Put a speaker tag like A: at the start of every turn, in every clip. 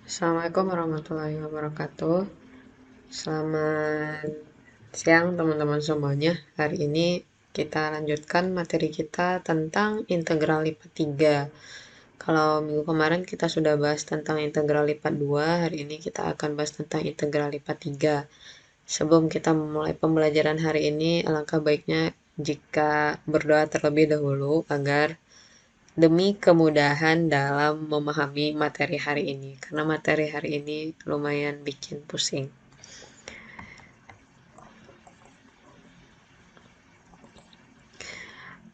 A: Assalamualaikum warahmatullahi wabarakatuh. Selamat siang teman-teman semuanya. Hari ini kita lanjutkan materi kita tentang integral lipat 3. Kalau minggu kemarin kita sudah bahas tentang integral lipat 2, hari ini kita akan bahas tentang integral lipat 3. Sebelum kita memulai pembelajaran hari ini, alangkah baiknya jika berdoa terlebih dahulu agar demi kemudahan dalam memahami materi hari ini, karena materi hari ini lumayan bikin pusing.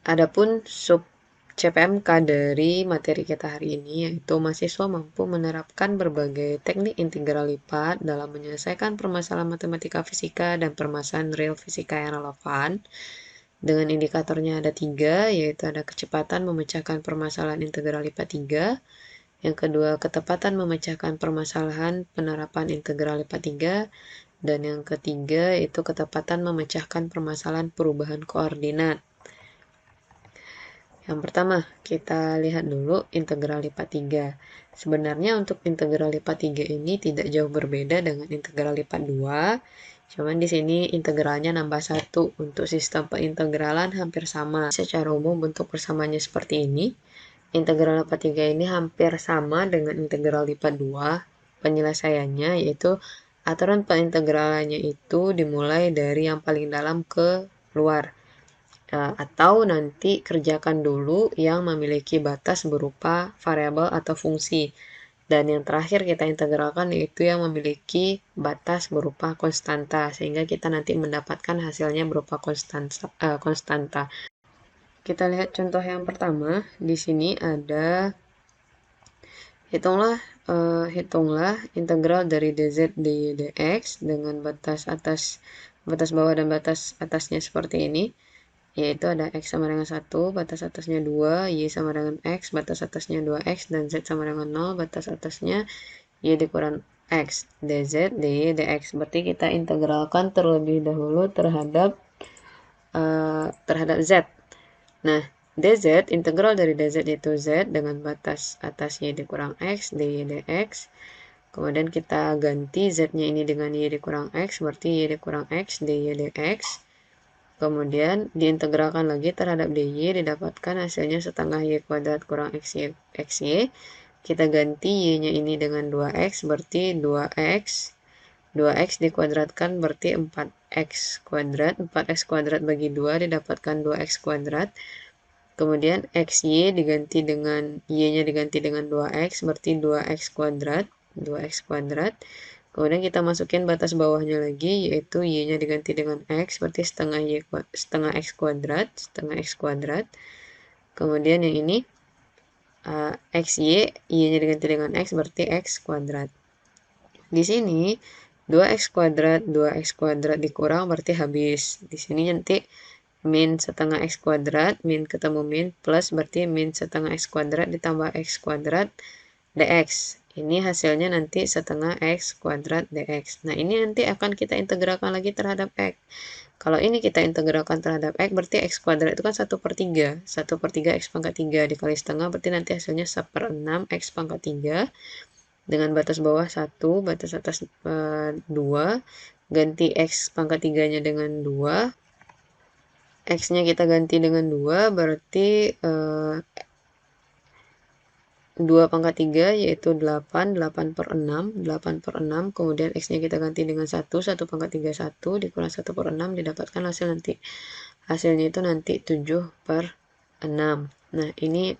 A: Adapun sub CPMK dari materi kita hari ini yaitu mahasiswa mampu menerapkan berbagai teknik integral lipat dalam menyelesaikan permasalahan matematika fisika dan permasalahan real fisika yang relevan. Dengan indikatornya ada 3, yaitu ada kecepatan memecahkan permasalahan integral lipat 3, yang kedua ketepatan memecahkan permasalahan penerapan integral lipat 3, dan yang ketiga itu ketepatan memecahkan permasalahan perubahan koordinat. Yang pertama, kita lihat dulu integral lipat 3. Sebenarnya untuk integral lipat 3 ini tidak jauh berbeda dengan integral lipat 2. Cuman di sini integralnya nambah 1. Untuk sistem pengintegralan hampir sama. Secara umum bentuk persamanya seperti ini. Integral lipat 3 ini hampir sama dengan integral lipat 2. Penyelesaiannya yaitu aturan pengintegralannya itu dimulai dari yang paling dalam ke luar. Atau nanti kerjakan dulu yang memiliki batas berupa variabel atau fungsi. Dan yang terakhir kita integralkan yaitu yang memiliki batas berupa konstanta, sehingga kita nanti mendapatkan hasilnya berupa konstanta. Kita lihat contoh yang pertama. Di sini ada hitunglah integral dari dz dy dx dengan batas bawah dan batas atasnya seperti ini. Yaitu ada x sama dengan 1, batas atasnya 2, y sama dengan x, batas atasnya 2x, dan z sama dengan 0, batas atasnya y dikurang x, dz, dy, dx. Berarti kita integralkan terlebih dahulu terhadap z. Nah, dz, integral dari dz itu z dengan batas atas y dikurang x, dy, dx. Kemudian kita ganti z-nya ini dengan y dikurang x, berarti y dikurang x, dy, dx. Kemudian diintegralkan lagi terhadap dy, didapatkan hasilnya setengah y kuadrat kurang xy. Kita ganti y-nya ini dengan 2x, berarti 2x. 2x dikuadratkan berarti 4x kuadrat. 4x kuadrat bagi 2 didapatkan 2x kuadrat. Kemudian xy diganti dengan y-nya diganti dengan 2x, berarti 2x kuadrat. 2x kuadrat. Kemudian kita masukin batas bawahnya lagi, yaitu y-nya diganti dengan x, berarti setengah x kuadrat, setengah x kuadrat. Kemudian yang ini xy, y-nya diganti dengan x, berarti x kuadrat. Di sini 2x kuadrat, 2x kuadrat dikurang berarti habis. Di sini nanti min setengah x kuadrat, min ketemu min, plus berarti min setengah x kuadrat ditambah x kuadrat dx. Ini hasilnya nanti setengah x kuadrat dx. Nah, ini nanti akan kita integralkan lagi terhadap x. Kalau ini kita integralkan terhadap x, berarti x kuadrat itu kan 1/3. 1/3 x pangkat 3 dikali setengah, berarti nanti hasilnya 1/6 x pangkat 3. Dengan batas bawah 1, batas atas 2. Ganti x pangkat 3-nya dengan 2. X-nya kita ganti dengan 2, berarti 2 pangkat 3 yaitu 8, 8/6, 8/6, kemudian X-nya kita ganti dengan 1, 1 pangkat 3, 1, dikurang 1/6, didapatkan hasilnya itu nanti 7/6. Nah, ini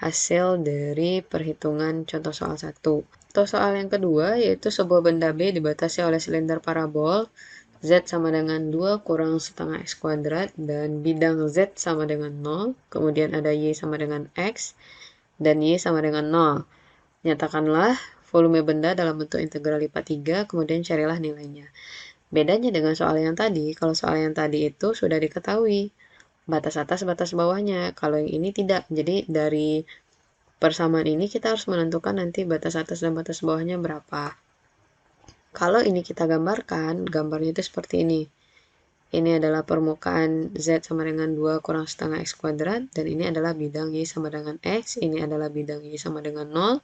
A: hasil dari perhitungan contoh soal 1. Contoh soal yang kedua yaitu sebuah benda B dibatasi oleh silinder parabol Z sama dengan 2 kurang setengah X kuadrat dan bidang Z sama dengan 0, kemudian ada Y sama dengan X dan Y sama dengan 0. Nyatakanlah volume benda dalam bentuk integral lipat 3, kemudian carilah nilainya. Bedanya dengan soal yang tadi, kalau soal yang tadi itu sudah diketahui batas atas, batas bawahnya. Kalau yang ini tidak. Jadi dari persamaan ini kita harus menentukan nanti batas atas dan batas bawahnya berapa. Kalau ini kita gambarkan, gambarnya itu seperti ini. Ini adalah permukaan Z sama dengan 2 kurang setengah X kuadrat, dan ini adalah bidang Y sama dengan X, ini adalah bidang Y sama dengan 0.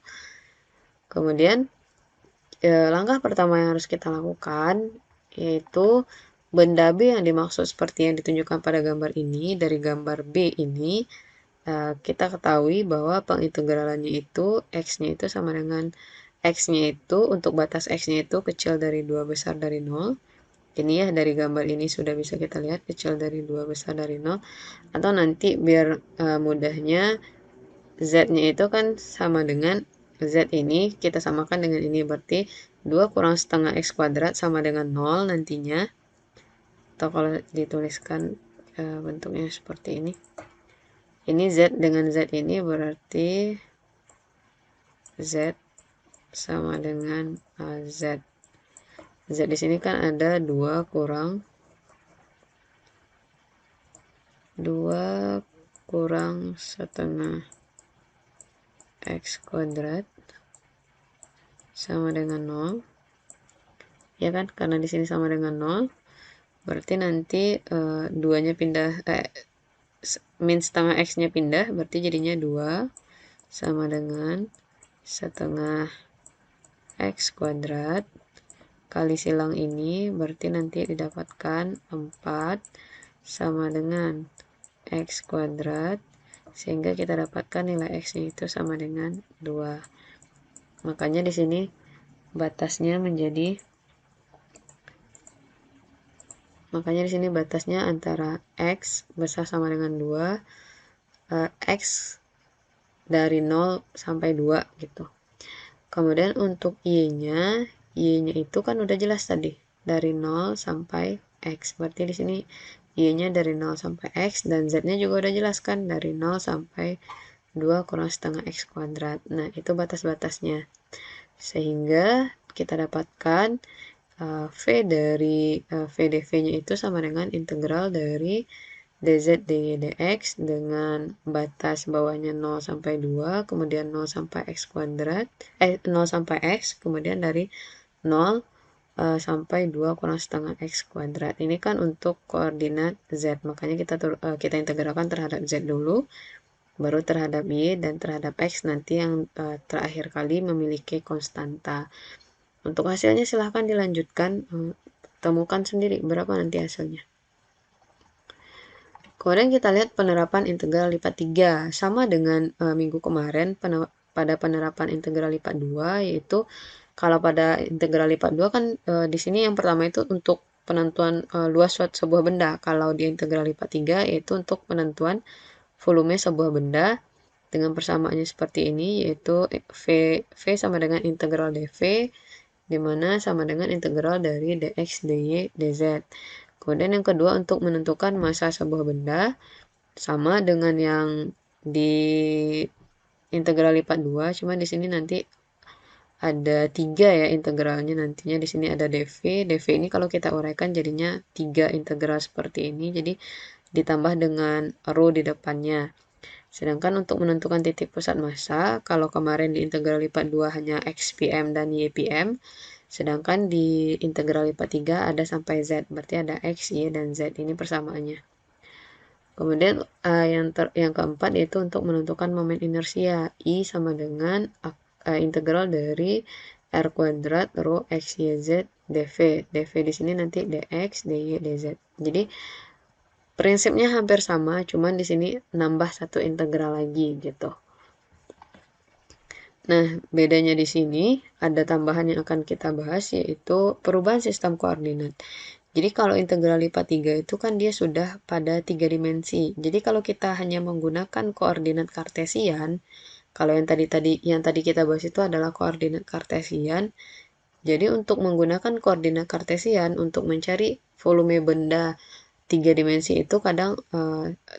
A: Kemudian langkah pertama yang harus kita lakukan yaitu benda B yang dimaksud seperti yang ditunjukkan pada gambar ini, dari gambar B ini, kita ketahui bahwa pengintegralannya itu X-nya itu sama dengan X-nya itu, untuk batas X-nya itu kecil dari 2 besar dari 0. Ini ya, dari gambar ini sudah bisa kita lihat kecil dari 2 besar dari 0. Atau nanti biar mudahnya, Z-nya itu kan sama dengan Z ini, kita samakan dengan ini, berarti 2 kurang setengah X kuadrat sama dengan 0 nantinya. Atau kalau dituliskan bentuknya seperti ini, Z dengan Z ini berarti Z sama dengan Z. Z di sini kan ada 2 kurang setengah X kuadrat sama dengan 0. Ya kan, karena di sini sama dengan 0. Berarti nanti 2-nya pindah, min setengah X-nya pindah, berarti jadinya 2 sama dengan setengah X kuadrat kali silang ini, berarti nanti didapatkan 4 sama dengan X kuadrat, sehingga kita dapatkan nilai X-nya itu sama dengan 2. Makanya di sini batasnya menjadi, antara X besar sama dengan 2, X dari 0 sampai 2 gitu. Kemudian untuk Y-nya itu kan udah jelas tadi, dari 0 sampai X. Berarti di sini Y-nya dari 0 sampai X, dan Z-nya juga udah jelas kan, dari 0 sampai 2 kurang setengah X kuadrat. Nah, itu batas-batasnya. Sehingga kita dapatkan V dari VdV-nya itu sama dengan integral dari dz dy dx dengan batas bawahnya 0 sampai 2, kemudian 0 sampai X kuadrat, 0 sampai X, kemudian dari 0 sampai 2 kurang setengah X kuadrat. Ini kan untuk koordinat Z, makanya kita integralkan terhadap Z dulu, baru terhadap Y, dan terhadap X nanti yang terakhir kali memiliki konstanta. Untuk hasilnya silahkan dilanjutkan, temukan sendiri berapa nanti hasilnya. Kemudian kita lihat penerapan integral lipat 3. Sama dengan minggu kemarin pada penerapan integral lipat 2, yaitu kalau pada integral lipat 2 kan di sini yang pertama itu untuk penentuan luas sebuah benda. Kalau di integral lipat 3 yaitu untuk penentuan volume sebuah benda, dengan persamaannya seperti ini, yaitu V sama dengan integral dV, di mana sama dengan integral dari dx, dy, dz. Kemudian yang kedua untuk menentukan massa sebuah benda, sama dengan yang di integral lipat 2, cuma di sini nanti ada 3 ya integralnya nantinya. Di sini ada dv. Dv ini kalau kita uraikan jadinya 3 integral seperti ini, jadi ditambah dengan rho di depannya. Sedangkan untuk menentukan titik pusat massa, kalau kemarin di integral lipat 2 hanya xpm dan ypm, sedangkan di integral lipat 3 ada sampai z, berarti ada x, y, dan z, ini persamaannya. Kemudian yang keempat yaitu untuk menentukan momen inersia, I sama dengan integral dari r kuadrat rho x, y, z, dv. dv di sini nanti dx, dy, dz. Jadi prinsipnya hampir sama, cuman di sini nambah satu integral lagi gitu. Nah, bedanya di sini ada tambahan yang akan kita bahas, yaitu perubahan sistem koordinat. Jadi kalau integral lipat 3 itu kan dia sudah pada 3 dimensi. Jadi kalau kita hanya menggunakan koordinat kartesian, kalau yang tadi kita bahas itu adalah koordinat kartesian. Jadi untuk menggunakan koordinat kartesian untuk mencari volume benda 3 dimensi itu kadang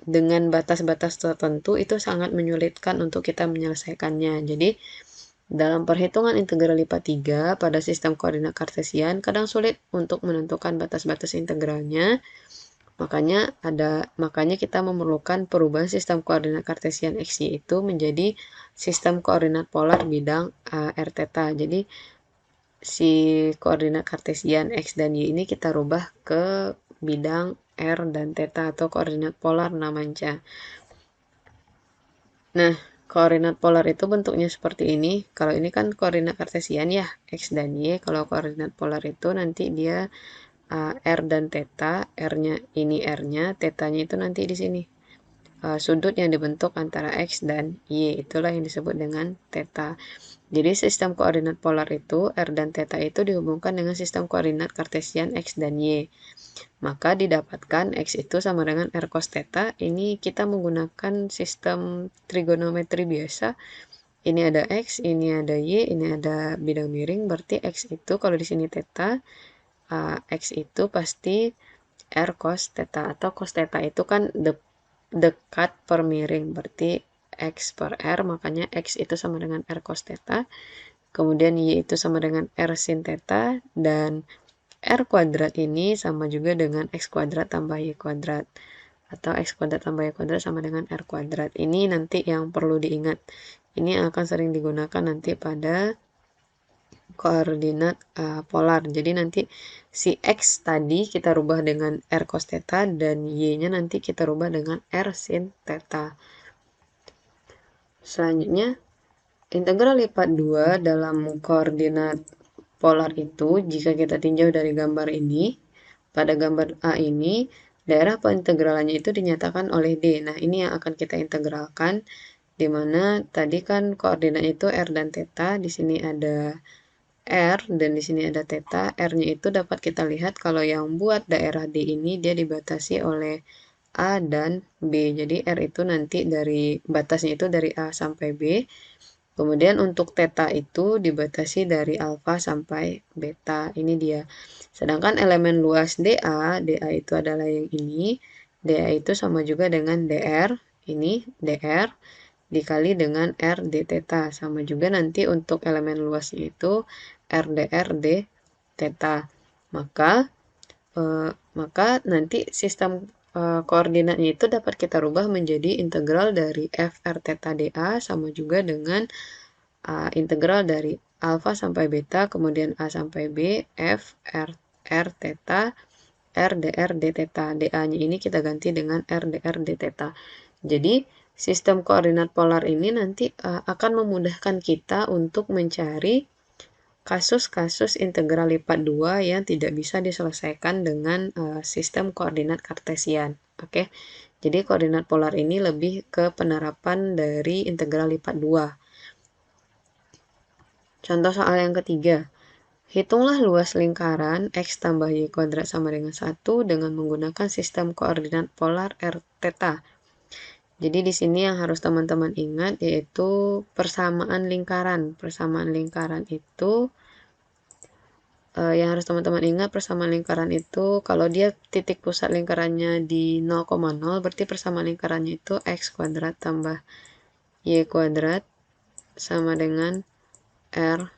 A: dengan batas-batas tertentu itu sangat menyulitkan untuk kita menyelesaikannya. Jadi dalam perhitungan integral lipat 3 pada sistem koordinat kartesian kadang sulit untuk menentukan batas-batas integralnya. Makanya kita memerlukan perubahan sistem koordinat kartesian XY itu menjadi sistem koordinat polar bidang r theta. Jadi si koordinat kartesian X dan Y ini kita rubah ke bidang R dan theta atau koordinat polar namanya. Nah, koordinat polar itu bentuknya seperti ini. Kalau ini kan koordinat kartesian ya, X dan Y. Kalau koordinat polar itu nanti dia R dan theta, R-nya ini R-nya, theta-nya itu nanti di sini. Sudut yang dibentuk antara X dan Y, itulah yang disebut dengan theta. Jadi sistem koordinat polar itu, R dan theta itu dihubungkan dengan sistem koordinat kartesian X dan Y. Maka didapatkan X itu sama dengan R cos theta. Ini kita menggunakan sistem trigonometri biasa. Ini ada X, ini ada Y, ini ada bidang miring. Berarti X itu kalau di sini theta, X itu pasti R cos theta. Atau cos theta itu kan dekat per miring. Berarti X per R, makanya X itu sama dengan R cos theta. Kemudian Y itu sama dengan R sin theta. Dan R kuadrat ini sama juga dengan X kuadrat tambah Y kuadrat. Atau X kuadrat tambah Y kuadrat sama dengan R kuadrat. Ini nanti yang perlu diingat. Ini akan sering digunakan nanti pada koordinat polar. Jadi nanti si X tadi kita rubah dengan R cos theta dan Y-nya nanti kita rubah dengan R sin theta. Selanjutnya, integral lipat 2 dalam koordinat polar itu jika kita tinjau dari gambar ini, pada gambar A ini, daerah pengintegralannya itu dinyatakan oleh D. Nah, ini yang akan kita integralkan, di mana tadi kan koordinatnya itu R dan theta, di sini ada R dan di sini ada theta. R-nya itu dapat kita lihat kalau yang buat daerah D ini dia dibatasi oleh A dan B. Jadi R itu nanti dari batasnya itu dari A sampai B. Kemudian untuk theta itu dibatasi dari alfa sampai beta. Ini dia. Sedangkan elemen luas DA, DA itu adalah yang ini. DA itu sama juga dengan DR. Ini DR dikali dengan R d theta. Sama juga nanti untuk elemen luasnya itu RDR d theta. Maka nanti sistem koordinatnya itu dapat kita rubah menjadi integral dari FR theta dA sama juga dengan integral dari alfa sampai beta, kemudian A sampai B, F, R theta, R dr d theta. dA-nya ini kita ganti dengan R dr d theta. Jadi, sistem koordinat polar ini nanti akan memudahkan kita untuk mencari kasus-kasus integral lipat 2 yang tidak bisa diselesaikan dengan sistem koordinat kartesian. Oke. Jadi koordinat polar ini lebih ke penerapan dari integral lipat 2. Contoh soal yang ketiga. Hitunglah luas lingkaran X tambah Y kuadrat sama dengan 1 dengan menggunakan sistem koordinat polar R theta. Jadi di sini yang harus teman-teman ingat yaitu persamaan lingkaran. Persamaan lingkaran itu yang harus teman-teman ingat, persamaan lingkaran itu kalau dia titik pusat lingkarannya di 0,0 berarti persamaan lingkarannya itu X kuadrat tambah Y kuadrat sama dengan R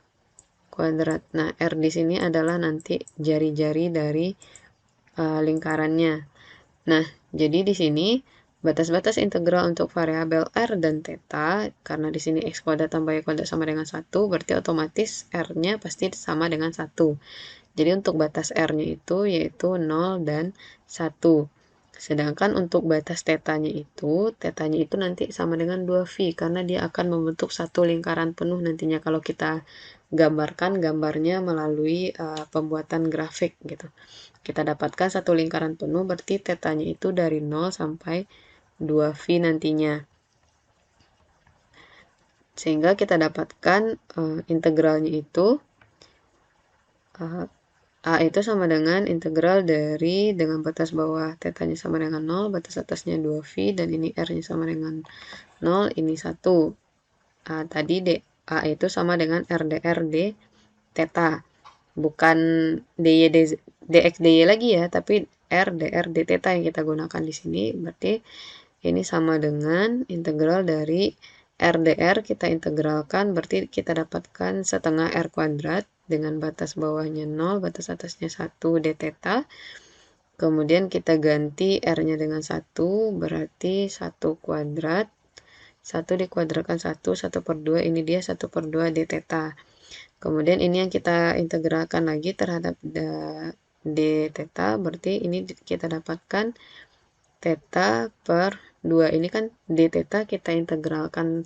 A: kuadrat. Nah, R di sini adalah nanti jari-jari dari lingkarannya. Nah, jadi di sini batas-batas integral untuk variabel R dan theta, karena di sini X kuadrat tambah Y kuadrat sama dengan 1, berarti otomatis R-nya pasti sama dengan 1. Jadi untuk batas R-nya itu yaitu 0 dan 1. Sedangkan untuk batas tetanya itu nanti sama dengan 2V, karena dia akan membentuk satu lingkaran penuh nantinya kalau kita gambarkan gambarnya melalui pembuatan grafik gitu. Kita dapatkan satu lingkaran penuh, berarti tetanya itu dari 0 sampai 2V nantinya. Sehingga kita dapatkan integralnya itu A itu sama dengan integral dari dengan batas bawah tetanya sama dengan 0, batas atasnya 2V, dan ini R-nya sama dengan 0, ini 1. Tadi A itu sama dengan R dr d theta. Bukan dx dy lagi ya, tapi R dr d theta yang kita gunakan di sini. Berarti ini sama dengan integral dari R dr kita integralkan, berarti kita dapatkan setengah R kuadrat dengan batas bawahnya 0, batas atasnya 1 d theta. Kemudian kita ganti R-nya dengan 1, berarti 1 kuadrat. 1 dikuadratkan 1, 1 per 2, ini dia 1 per 2 d theta. Kemudian ini yang kita integralkan lagi terhadap d theta, berarti ini kita dapatkan theta per 2 ini kan d theta kita integralkan,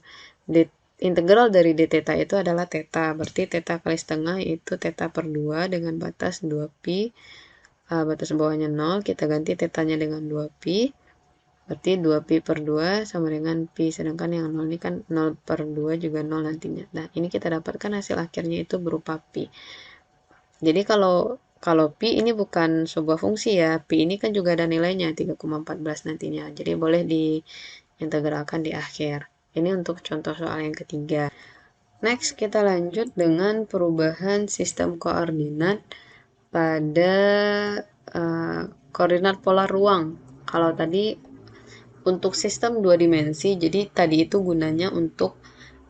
A: integral dari d theta itu adalah theta, berarti theta kali setengah itu theta per 2 dengan batas 2pi, batas bawahnya 0, kita ganti tetanya dengan 2pi, berarti 2pi per 2 sama dengan pi, sedangkan yang 0 ini kan 0 per 2 juga 0 nantinya. Nah, ini kita dapatkan hasil akhirnya itu berupa pi. Jadi kalau pi ini bukan sebuah fungsi ya, pi ini kan juga ada nilainya 3,14 nantinya. Jadi boleh diintegralkan di akhir. Ini untuk contoh soal yang ketiga. Next, kita lanjut dengan perubahan sistem koordinat pada koordinat polar ruang. Kalau tadi untuk sistem 2 dimensi, jadi tadi itu gunanya untuk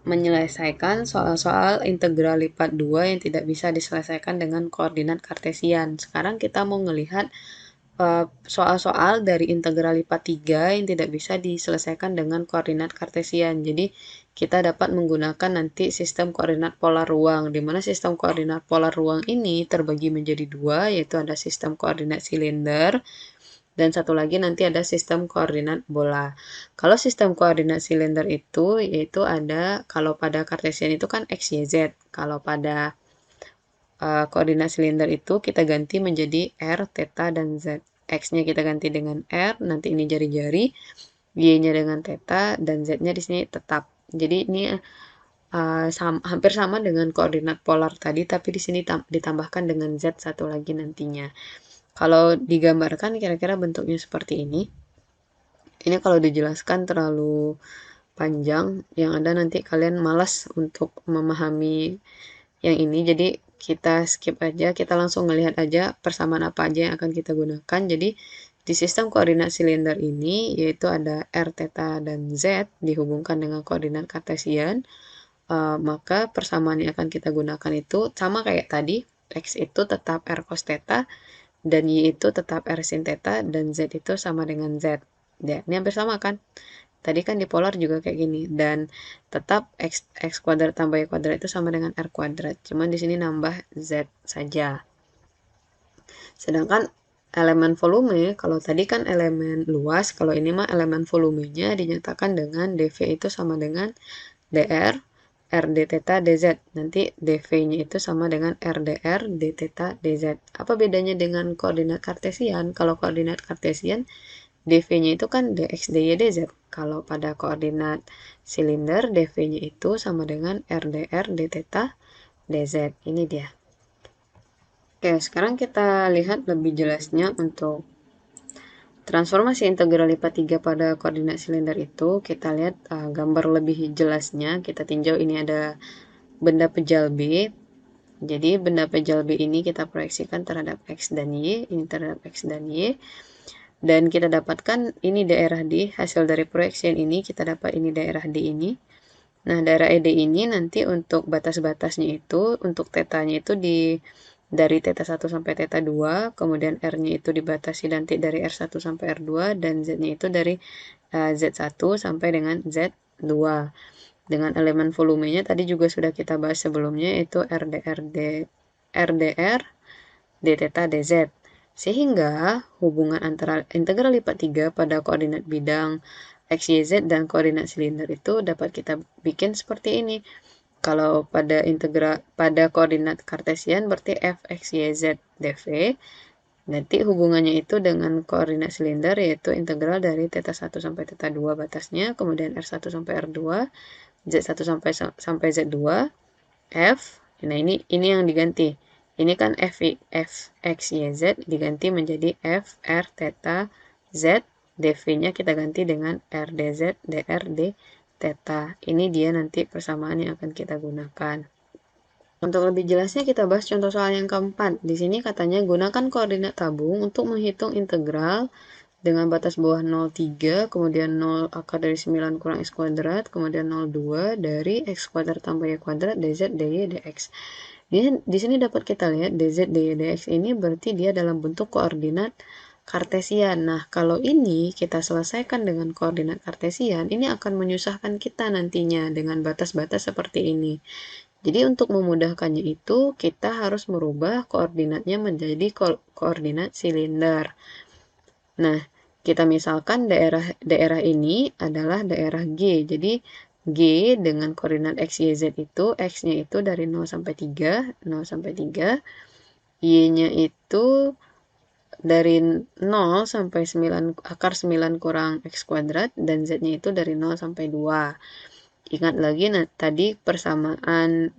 A: menyelesaikan soal-soal integral lipat 2 yang tidak bisa diselesaikan dengan koordinat kartesian. Sekarang kita mau melihat soal-soal dari integral lipat 3 yang tidak bisa diselesaikan dengan koordinat kartesian. Jadi kita dapat menggunakan nanti sistem koordinat polar ruang, di mana sistem koordinat polar ruang ini terbagi menjadi 2, yaitu ada sistem koordinat silinder, dan satu lagi nanti ada sistem koordinat bola. Kalau sistem koordinat silinder itu yaitu ada, kalau pada kartesian itu kan x, y, z. Kalau pada koordinat silinder itu kita ganti menjadi r, theta, dan z. X-nya kita ganti dengan r, nanti ini jari-jari, y-nya dengan theta, dan z-nya di sini tetap. Jadi ini hampir sama dengan koordinat polar tadi, tapi di sini ditambahkan dengan z satu lagi nantinya. Kalau digambarkan kira-kira bentuknya seperti ini. Ini kalau dijelaskan terlalu panjang, yang ada nanti kalian malas untuk memahami yang ini. Jadi kita skip aja, kita langsung melihat aja persamaan apa aja yang akan kita gunakan. Jadi di sistem koordinat silinder ini yaitu ada r, theta, dan z dihubungkan dengan koordinat kartesian. Maka persamaan yang akan kita gunakan itu sama kayak tadi, x itu tetap r cos theta, dan y itu tetap r sin theta, dan z itu sama dengan z. Ya, ini hampir sama kan? Tadi kan di polar juga kayak gini, dan tetap x kuadrat tambah y kuadrat itu sama dengan r kuadrat. Cuman di sini nambah z saja. Sedangkan elemen volume, kalau tadi kan elemen luas, kalau ini mah elemen volumenya dinyatakan dengan dv itu sama dengan dr r d theta dz. Nanti dv-nya itu sama dengan rdr d theta dz. Apa bedanya dengan koordinat kartesian? Kalau koordinat kartesian dv-nya itu kan dx dy dz. Kalau pada koordinat silinder dv-nya itu sama dengan rdr d theta dz. Ini dia. Oke, sekarang kita lihat lebih jelasnya untuk transformasi integral lipat 3 pada koordinat silinder itu. Kita lihat gambar lebih jelasnya. Kita tinjau ini ada benda pejal B. Jadi benda pejal B ini kita proyeksikan terhadap x dan y, ini terhadap x dan y. Dan kita dapatkan ini daerah D, hasil dari proyeksian ini kita dapat ini daerah D ini. Nah, daerah ED ini nanti untuk batas-batasnya itu, untuk tetanya itu dari theta 1 sampai theta 2, kemudian R-nya itu dibatasi nanti dari R1 sampai R2, dan Z-nya itu dari Z1 sampai dengan Z2. Dengan elemen volumenya tadi juga sudah kita bahas sebelumnya, yaitu RDR d theta dz. Sehingga hubungan antara integral lipat 3 pada koordinat bidang x, y, z dan koordinat silinder itu dapat kita bikin seperti ini. Kalau pada koordinat kartesian berarti f, x, y, z dv. Nanti hubungannya itu dengan koordinat silinder yaitu integral dari theta 1 sampai theta 2 batasnya, kemudian R1 sampai R2, Z1 sampai Z2, F. Nah, ini yang diganti. Ini kan f x, y, z diganti menjadi f, r, theta, z. dv-nya kita ganti dengan r dz, dr, d, theta. Ini dia nanti persamaan yang akan kita gunakan. Untuk lebih jelasnya kita bahas contoh soal yang keempat. Di sini katanya gunakan koordinat tabung untuk menghitung integral dengan batas bawah 0,3, kemudian 0 akar dari 9 kurang x kuadrat, kemudian 0,2 dari x kuadrat tambah y kuadrat dz, dy, dx. Di sini dapat kita lihat dz, dy, dx ini berarti dia dalam bentuk koordinat kartesian. Nah, kalau ini kita selesaikan dengan koordinat kartesian, ini akan menyusahkan kita nantinya dengan batas-batas seperti ini. Jadi untuk memudahkannya itu, kita harus merubah koordinatnya menjadi koordinat silinder. Nah, Kita misalkan daerah ini adalah daerah G. Jadi G dengan koordinat X, Y, Z itu, X-nya itu dari 0 sampai 3, 0 sampai 3, Y-nya itu dari 0 sampai 9, akar 9 kurang X kuadrat, dan Z-nya itu dari 0 sampai 2. Ingat lagi, nah, tadi persamaan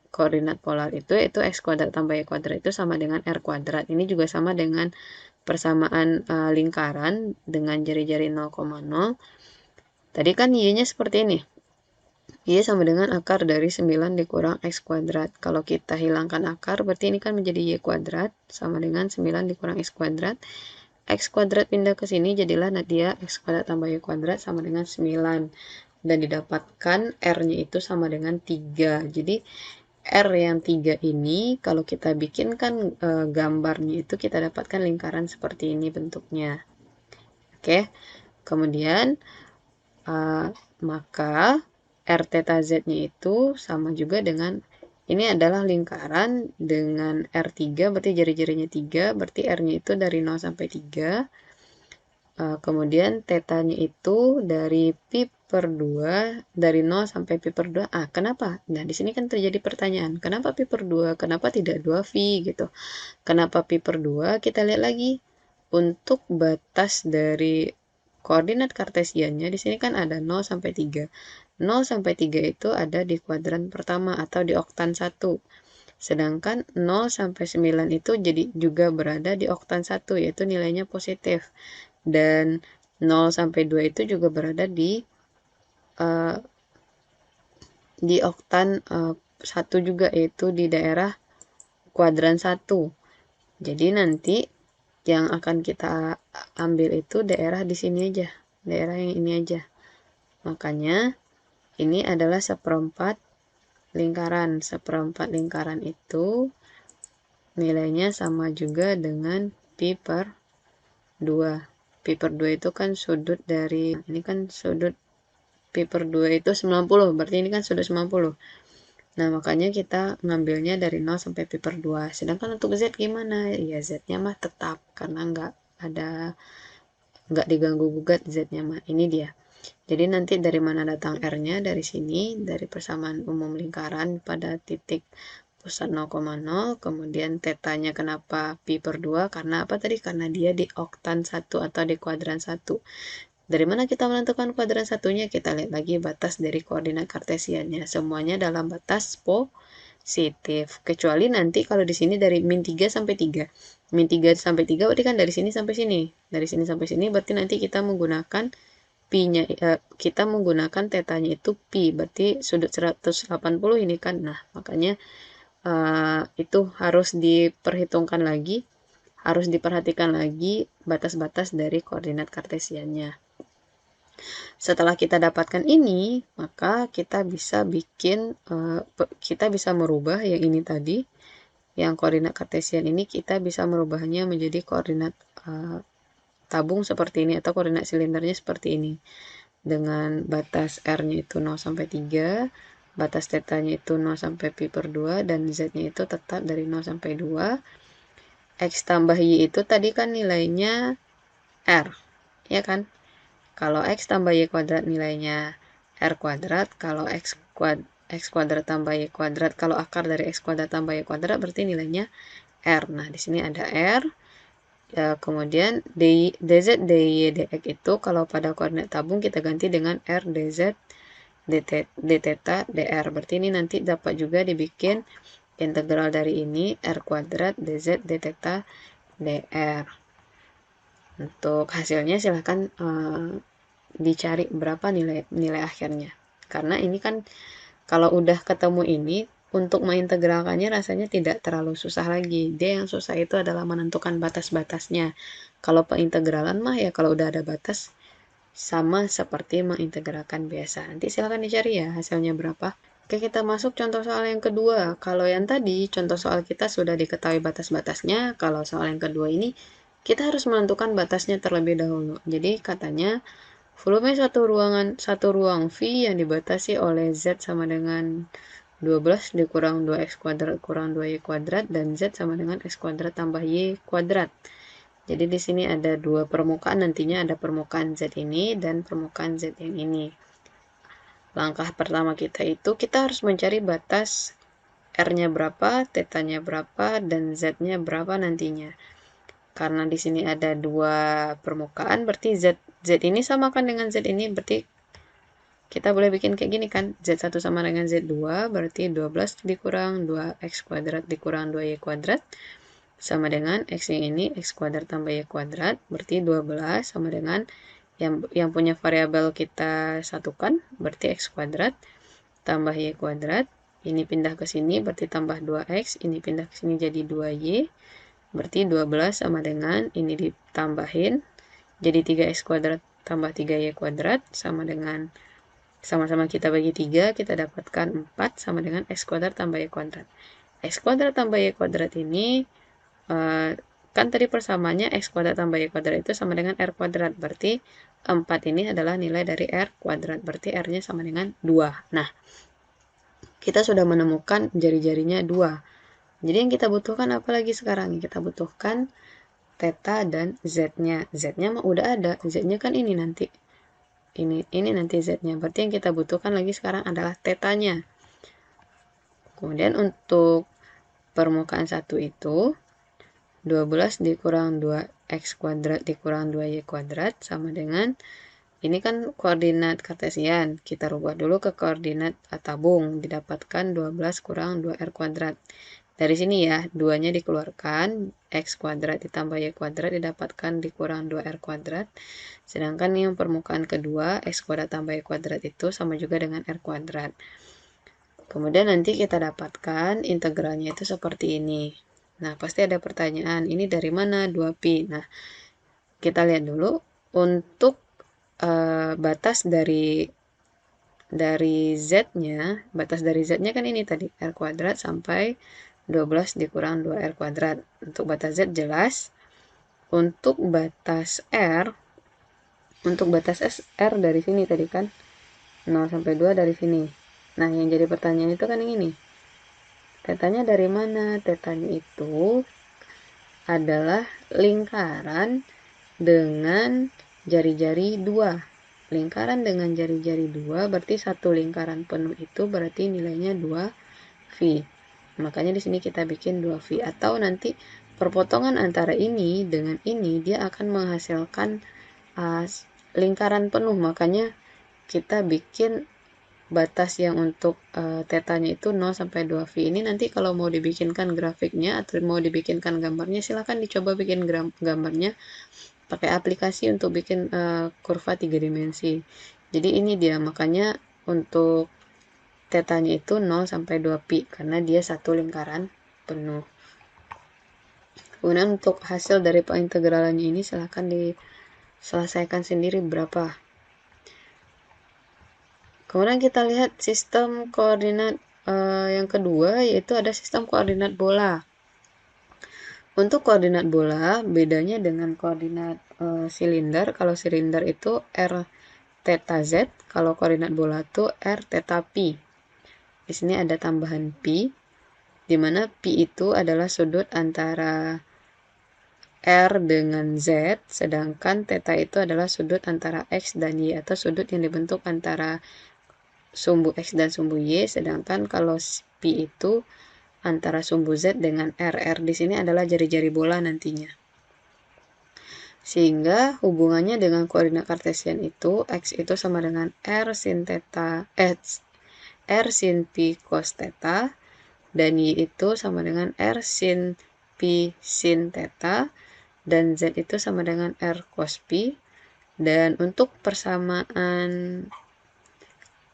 A: koordinat polar itu, yaitu X kuadrat tambah Y kuadrat itu sama dengan R kuadrat. Ini juga sama dengan persamaan lingkaran dengan jari-jari 0,0. Tadi kan Y-nya seperti ini. Y sama dengan akar dari 9 dikurang X kuadrat. Kalau kita hilangkan akar, berarti ini kan menjadi Y kuadrat sama dengan 9 dikurang X kuadrat. X kuadrat pindah ke sini, jadilah dia X kuadrat tambah Y kuadrat sama dengan 9. Dan didapatkan R-nya itu sama dengan 3. Jadi R yang 3 ini, kalau kita bikinkan gambarnya itu, kita dapatkan lingkaran seperti ini bentuknya. Oke, kemudian maka R theta Z-nya itu sama juga dengan, ini adalah lingkaran dengan R3, berarti jari-jarinya 3, berarti R-nya itu dari 0 sampai 3. Kemudian tetanya itu dari pi per 2, dari 0 sampai pi per 2. Kenapa? Nah, di sini kan terjadi pertanyaan, kenapa pi per 2? Kenapa tidak 2 pi gitu? Kenapa pi per 2? Kita lihat lagi. Untuk batas dari koordinat kartesiannya, di sini kan ada 0 sampai 3. 0 sampai 3 itu ada di kuadran pertama atau di oktan 1. Sedangkan 0 sampai 9 itu jadi juga berada di oktan 1, yaitu nilainya positif. Dan 0 sampai 2 itu juga berada di oktan 1 juga, yaitu di daerah kuadran 1. Jadi nanti yang akan kita ambil itu daerah di sini aja, daerah yang ini aja. Makanya ini adalah seperempat lingkaran. Seperempat lingkaran itu nilainya sama juga dengan pi per 2. Pi per 2 itu kan sudut dari, ini kan sudut pi per 2 itu 90, berarti ini kan sudut 90. Nah, makanya kita ngambilnya dari 0 sampai pi per 2. Sedangkan untuk Z gimana? Ya, Z-nya mah tetap, karena nggak diganggu gugat Z-nya mah. Ini dia. Jadi nanti dari mana datang R-nya? Dari sini, dari persamaan umum lingkaran pada titik pusat 0,0, kemudian tetanya kenapa pi per 2? Karena apa tadi? Karena dia di oktan 1 atau di kuadran 1. Dari mana kita menentukan kuadran satunya? Kita lihat lagi batas dari koordinat kartesiannya. Semuanya dalam batas positif. Kecuali nanti kalau di sini dari min 3 sampai 3. Min 3 sampai 3 berarti kan dari sini sampai sini. Dari sini sampai sini berarti nanti kita menggunakan pi-nya, kita menggunakan tetanya itu pi, berarti sudut 180 ini kan. Nah, makanya itu harus diperhitungkan lagi, harus diperhatikan lagi batas-batas dari koordinat kartesiannya. Setelah kita dapatkan ini, maka kita bisa kita bisa merubah yang ini tadi, yang koordinat kartesian ini kita bisa merubahnya menjadi koordinat tabung seperti ini, atau koordinat silindernya seperti ini. Dengan batas R-nya itu 0 sampai 3, batas tetanya itu 0 sampai pi per 2, dan Z-nya itu tetap dari 0 sampai 2. X tambah Y itu tadi kan nilainya R, ya kan? Kalau X tambah Y kuadrat nilainya R kuadrat, kalau X kuadrat tambah Y kuadrat, kalau akar dari X kuadrat tambah Y kuadrat berarti nilainya R. Nah, di sini ada R. Kemudian dz, dy, dx itu kalau pada koordinat tabung kita ganti dengan R dz, d theta, dr. Berarti ini nanti dapat juga dibikin integral dari ini R kuadrat dz, d theta, dr. Untuk hasilnya silahkan dicari berapa nilai akhirnya. Karena ini kan kalau udah ketemu ini, untuk mengintegralkannya rasanya tidak terlalu susah lagi. Dia yang susah itu adalah menentukan batas-batasnya. Kalau pengintegralan mah ya kalau udah ada batas, sama seperti mengintegralkan biasa. Nanti silahkan dicari ya hasilnya berapa. Oke, kita masuk contoh soal yang kedua. Kalau yang tadi, contoh soal kita sudah diketahui batas-batasnya. Kalau soal yang kedua ini, kita harus menentukan batasnya terlebih dahulu. Jadi katanya, volume satu ruang V yang dibatasi oleh Z sama dengan 12 dikurang 2x kuadrat kurang 2y kuadrat, dan Z sama dengan x kuadrat tambah y kuadrat. Jadi di sini ada dua permukaan, nantinya ada permukaan Z ini dan permukaan Z yang ini. Langkah pertama kita itu kita harus mencari batas R-nya berapa, θ-nya berapa, dan Z-nya berapa nantinya. Karena di sini ada dua permukaan, berarti Z ini samakan dengan Z ini, berarti kita boleh bikin kayak gini kan. Z1 sama dengan Z2, berarti 12 dikurang 2x kuadrat dikurang 2y kuadrat sama dengan x yang ini, x kuadrat tambah y kuadrat, berarti 12 sama dengan yang punya variabel kita satukan, berarti x kuadrat tambah y kuadrat. Ini pindah ke sini, berarti tambah 2x, ini pindah ke sini jadi 2y, berarti 12 sama dengan, ini ditambahin, jadi 3x kuadrat tambah 3y kuadrat, sama dengan, sama-sama kita bagi 3, kita dapatkan 4 sama dengan x kuadrat tambah y kuadrat. X kuadrat tambah y kuadrat ini, kan tadi persamaannya x kuadrat tambah y kuadrat itu sama dengan r kuadrat, berarti 4 ini adalah nilai dari r kuadrat, berarti r-nya sama dengan 2. Nah, kita sudah menemukan jari-jarinya 2. Jadi yang kita butuhkan apa lagi sekarang? Kita butuhkan θ dan z-nya. Z-nya mah udah ada, z-nya kan ini nanti. Ini nanti z-nya. Berarti yang kita butuhkan lagi sekarang adalah θ-nya. Kemudian untuk permukaan 1 itu 12 dikurang 2x kuadrat dikurang 2y kuadrat sama dengan, ini kan koordinat kartesian, kita rubah dulu ke koordinat tabung, didapatkan 12 kurang 2r kuadrat. Dari sini ya, 2-nya dikeluarkan, x kuadrat ditambah y kuadrat didapatkan dikurang 2r kuadrat. Sedangkan yang permukaan kedua, x kuadrat tambah y kuadrat itu sama juga dengan r kuadrat. Kemudian nanti kita dapatkan integralnya itu seperti ini. Nah, pasti ada pertanyaan, ini dari mana 2pi? Nah, kita lihat dulu untuk batas dari z-nya, batas dari z-nya kan ini tadi, r kuadrat sampai 12 dikurang 2r kuadrat. Untuk batas z jelas. Untuk batas r, dari sini tadi kan, 0 sampai 2 dari sini. Nah, yang jadi pertanyaan itu kan yang ini. Θ-nya dari mana? Θ-nya itu adalah lingkaran dengan jari-jari 2. Lingkaran dengan jari-jari 2 berarti satu lingkaran penuh itu berarti nilainya 2π. Makanya di sini kita bikin 2π, atau nanti perpotongan antara ini dengan ini dia akan menghasilkan lingkaran penuh. Makanya kita bikin batas yang untuk θ-nya itu 0 sampai 2π. Ini nanti kalau mau dibikinkan grafiknya atau mau dibikinkan gambarnya, silahkan dicoba bikin gambarnya pakai aplikasi untuk bikin kurva 3 dimensi. Jadi ini dia, makanya untuk θ-nya itu 0 sampai 2π karena dia satu lingkaran penuh. Kemudian untuk hasil dari pengintegralannya ini silahkan diselesaikan sendiri berapa. Kemudian kita lihat sistem koordinat yang kedua, yaitu ada sistem koordinat bola. Untuk koordinat bola, bedanya dengan koordinat silinder. Kalau silinder itu r θz, kalau koordinat bola itu r θp. Di sini ada tambahan pi, di mana pi itu adalah sudut antara r dengan z, sedangkan θ itu adalah sudut antara x dan y, atau sudut yang dibentuk antara sumbu x dan sumbu y, sedangkan kalau pi itu antara sumbu z dengan r. R di sini adalah jari-jari bola nantinya. Sehingga hubungannya dengan koordinat kartesian itu x itu sama dengan r sin pi cos theta, dan y itu sama dengan r sin pi sin theta, dan z itu sama dengan r cos pi. Dan untuk persamaan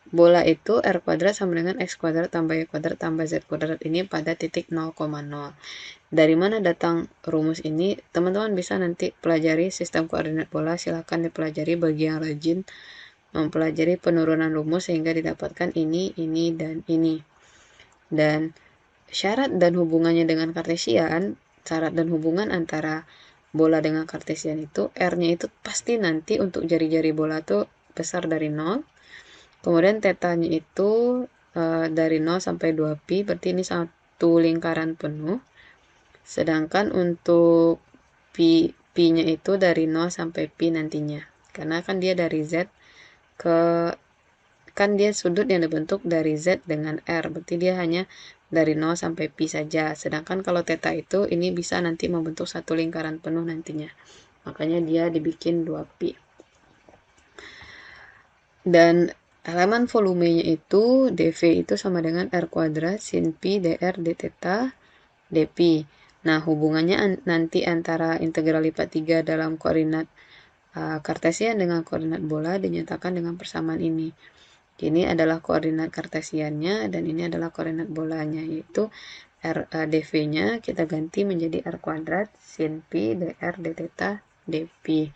A: bola itu r kuadrat sama dengan x kuadrat tambah y kuadrat tambah z kuadrat ini pada titik 0,0. Dari mana datang rumus ini? Teman-teman bisa nanti pelajari sistem koordinat bola, silahkan dipelajari bagi yang rajin mempelajari penurunan rumus sehingga didapatkan ini, dan ini. Dan syarat dan hubungannya dengan kartesian, syarat dan hubungan antara bola dengan kartesian itu, R-nya itu pasti nanti untuk jari-jari bola tuh besar dari 0. Kemudian θ-nya itu dari 0 sampai 2π, berarti ini satu lingkaran penuh. Sedangkan untuk pi Pi-nya itu dari 0 sampai Pi nantinya. Karena kan dia dari Z ke, kan dia sudut yang dibentuk dari Z dengan R, berarti dia hanya dari 0 sampai Pi saja. Sedangkan kalau theta itu, ini bisa nanti membentuk satu lingkaran penuh nantinya. Makanya dia dibikin 2Pi. Dan elemen volumenya itu, dV itu sama dengan R kuadrat sin Pi dr d theta dP. Nah, hubungannya nanti antara integral lipat 3 dalam koordinat kartesian dengan koordinat bola dinyatakan dengan persamaan ini. Ini adalah koordinat kartesiannya dan ini adalah koordinat bolanya, yaitu dV-nya kita ganti menjadi R kuadrat sin Pi dr d theta dP.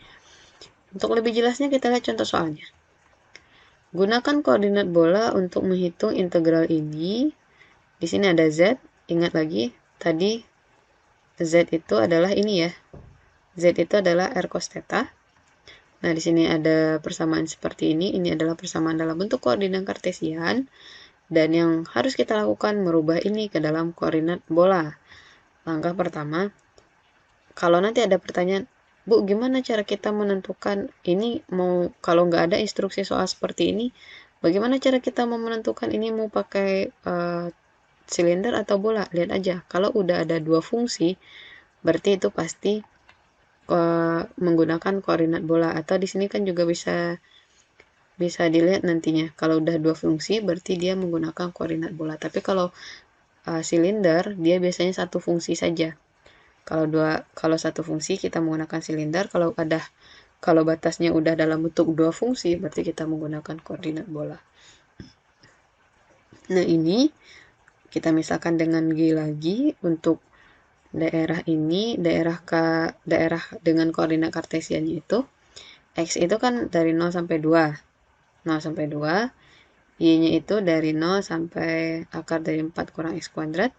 A: Untuk lebih jelasnya kita lihat contoh soalnya. Gunakan koordinat bola untuk menghitung integral ini. Di sini ada Z, ingat lagi tadi Z itu adalah ini ya. Z itu adalah R cos theta. Nah, di sini ada persamaan seperti ini. Ini adalah persamaan dalam bentuk koordinat kartesian. Dan yang harus kita lakukan merubah ini ke dalam koordinat bola. Langkah pertama, kalau nanti ada pertanyaan, Bu, gimana cara kita menentukan ini mau, kalau nggak ada instruksi soal seperti ini, bagaimana cara kita mau menentukan ini mau pakai silinder atau bola? Lihat aja, kalau udah ada dua fungsi, berarti itu pasti menggunakan koordinat bola. Atau di sini kan juga bisa dilihat nantinya, kalau udah dua fungsi berarti dia menggunakan koordinat bola. Tapi kalau silinder dia biasanya satu fungsi saja. Kalau satu fungsi kita menggunakan silinder. Kalau batasnya udah dalam bentuk dua fungsi berarti kita menggunakan koordinat bola. Nah, ini kita misalkan dengan G lagi untuk daerah ini, daerah dengan koordinat kartesiannya itu X itu kan dari 0 sampai 2. 0 sampai 2, Y-nya itu dari 0 sampai akar dari 4 kurang X kuadrat,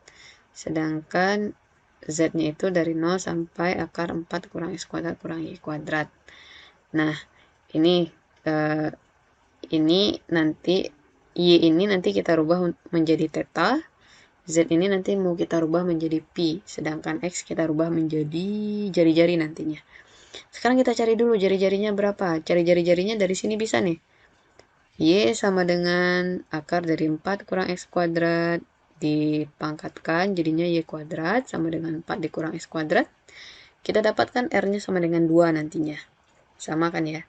A: sedangkan Z-nya itu dari 0 sampai akar 4 kurang X kuadrat kurang Y kuadrat. Nah, ini nanti Y ini nanti kita rubah menjadi theta, Z ini nanti mau kita rubah menjadi Pi, sedangkan X kita rubah menjadi jari-jari nantinya. Sekarang kita cari dulu jari-jarinya berapa. Cari jari-jarinya dari sini bisa nih. Y sama dengan akar dari 4 kurang X kuadrat dipangkatkan jadinya Y kuadrat sama dengan 4 dikurang X kuadrat. Kita dapatkan R-nya sama dengan 2 nantinya. Sama kan ya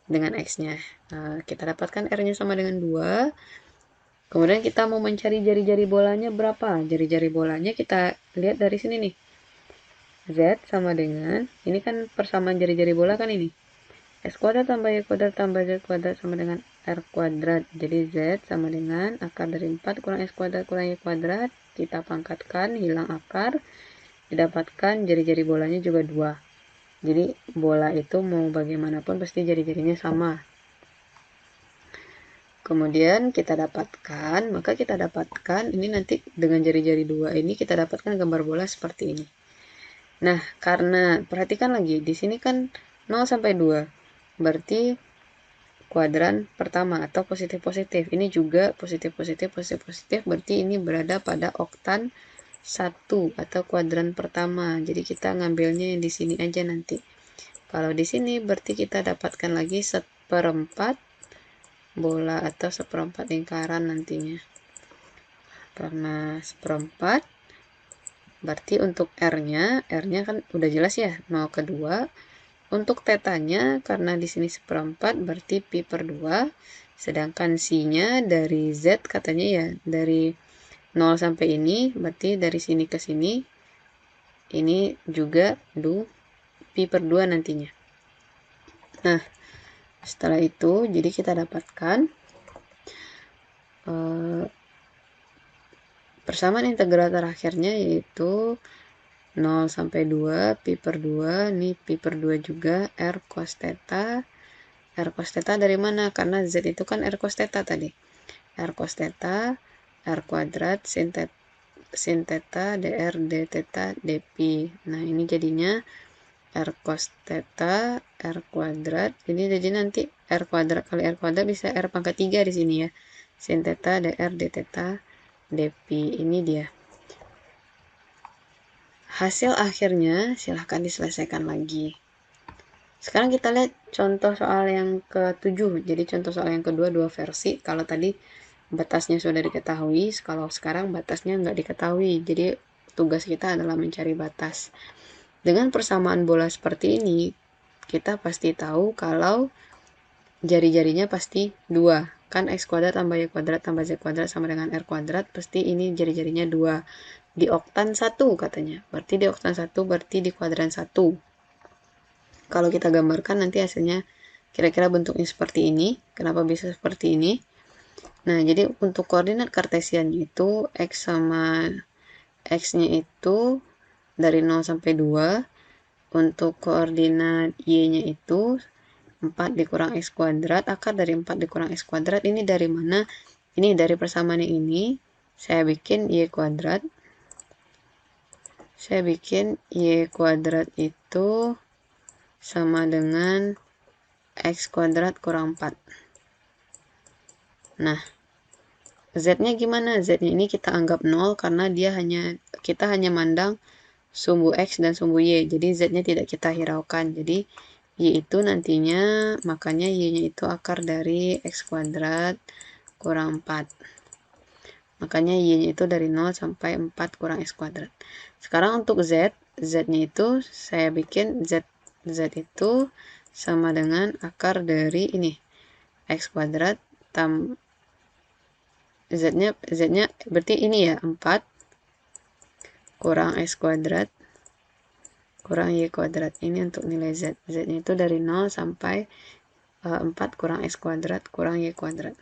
A: dengan X-nya. Nah, kita dapatkan R-nya sama dengan 2. Kemudian kita mau mencari jari-jari bolanya berapa. Jari-jari bolanya kita lihat dari sini nih. Z sama dengan, ini kan persamaan jari-jari bola kan ini. X kuadrat tambah Y kuadrat tambah Z kuadrat sama dengan R kuadrat. Jadi Z sama dengan akar dari 4 kurang X kuadrat kurang Y kuadrat. Kita pangkatkan, hilang akar. Didapatkan jari-jari bolanya juga 2. Jadi bola itu mau bagaimanapun pasti jari-jarinya sama. Kemudian kita dapatkan, maka kita dapatkan, ini nanti dengan jari-jari 2 ini kita dapatkan gambar bola seperti ini. Nah, karena perhatikan lagi, di sini kan 0 sampai 2. Berarti kuadran pertama atau positif-positif. Ini juga positif-positif, positif-positif. Berarti ini berada pada oktan 1 atau kuadran pertama. Jadi kita ngambilnya yang di sini aja nanti. Kalau di sini berarti kita dapatkan lagi seperempat bola atau seperempat lingkaran nantinya. Karena seperempat, berarti untuk R-nya kan udah jelas ya, 0 ke 2. Untuk tetanya, karena di sini seperempat, berarti Pi per 2. Sedangkan C-nya dari Z katanya ya, dari 0 sampai ini, berarti dari sini ke sini, ini juga Pi per 2 nantinya. Nah, setelah itu, jadi kita dapatkan persamaan integral terakhirnya yaitu 0 sampai 2 Pi per 2, ini Pi per 2 juga R cos theta. R cos theta dari mana? Karena Z itu kan R cos theta tadi. R cos theta, R kuadrat sin theta dr d theta dP. Nah, ini jadinya R cos theta, R kuadrat. Ini jadi nanti R kuadrat kali R kuadrat bisa R pangkat 3 di sini ya. Sin theta dr d theta dP. Ini dia. Hasil akhirnya silahkan diselesaikan lagi. Sekarang kita lihat contoh soal yang ke-7. Jadi contoh soal yang kedua dua versi. Kalau tadi batasnya sudah diketahui, kalau sekarang batasnya nggak diketahui. Jadi tugas kita adalah mencari batas. Dengan persamaan bola seperti ini, kita pasti tahu kalau jari-jarinya pasti 2. Kan x kuadrat tambah y kuadrat tambah z kuadrat sama dengan r kuadrat, pasti ini jari-jarinya 2. Di oktan 1 katanya. Berarti di oktan 1 berarti di kuadran 1. Kalau kita gambarkan nanti hasilnya kira-kira bentuknya seperti ini. Kenapa bisa seperti ini? Nah, jadi untuk koordinat kartesian itu x sama x-nya itu dari 0 sampai 2. Untuk koordinat y-nya itu 4 dikurang x kuadrat. Akar dari 4 dikurang x kuadrat ini dari mana? Ini dari persamaan yang ini. Saya bikin y kuadrat. Saya bikin y kuadrat itu sama dengan x kuadrat kurang 4. Nah, z-nya gimana? Z-nya ini kita anggap 0 karena kita hanya mandang sumbu x dan sumbu y. Jadi z-nya tidak kita hiraukan. Jadi y itu nantinya, makanya y-nya itu akar dari x kuadrat kurang 4. Makanya y-nya itu dari 0 sampai 4 kurang x kuadrat. Sekarang untuk z, z-nya itu saya bikin z itu sama dengan akar dari ini, x kuadrat z-nya berarti ini ya, 4 kurang x kuadrat kurang y kuadrat. Ini untuk nilai z. Z-nya itu dari 0 sampai 4 kurang x kuadrat kurang y kuadrat.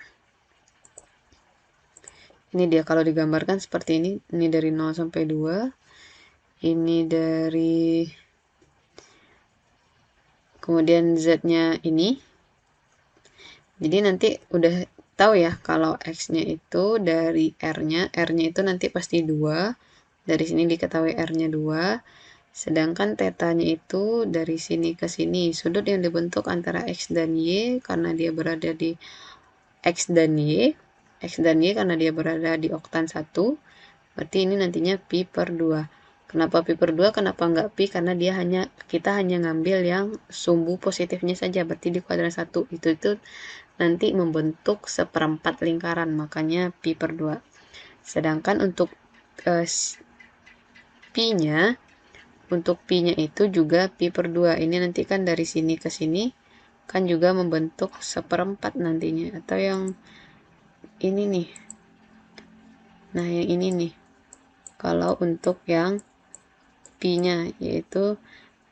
A: Ini dia kalau digambarkan seperti ini. Ini dari 0 sampai 2. Ini dari, kemudian z-nya ini. Jadi nanti udah tahu ya kalau x-nya itu dari r-nya itu nanti pasti 2. Dari sini diketahui r-nya 2. Sedangkan tetanya itu dari sini ke sini. Sudut yang dibentuk antara x dan y karena dia berada di x dan y karena dia berada di oktan 1. Berarti ini nantinya pi per 2. Kenapa pi per 2? Kenapa enggak pi? Karena kita hanya ngambil yang sumbu positifnya saja. Berarti di kuadran 1. Itu nanti membentuk seperempat lingkaran. Makanya pi per 2. Sedangkan untuk pi-nya, untuk pi-nya itu juga pi per 2. Ini nanti kan dari sini ke sini kan juga membentuk seperempat nantinya. Atau yang ini nih. Nah, yang ini nih. Kalau untuk yang pi-nya, yaitu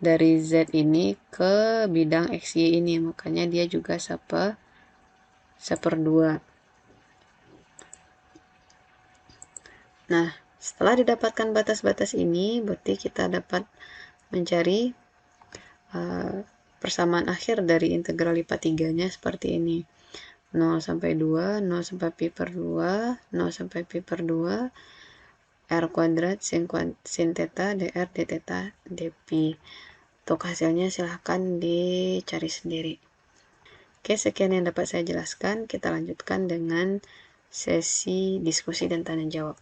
A: dari z ini ke bidang xy ini. Makanya dia juga seperdua. Nah, setelah didapatkan batas-batas ini, berarti kita dapat mencari persamaan akhir dari integral lipat 3-nya seperti ini. 0 sampai 2, 0 sampai pi per 2, 0 sampai pi per 2, r kuadrat sin theta dr d theta dpi. Untuk hasilnya silahkan dicari sendiri. Oke, sekian yang dapat saya jelaskan. Kita lanjutkan dengan sesi diskusi dan tanya jawab.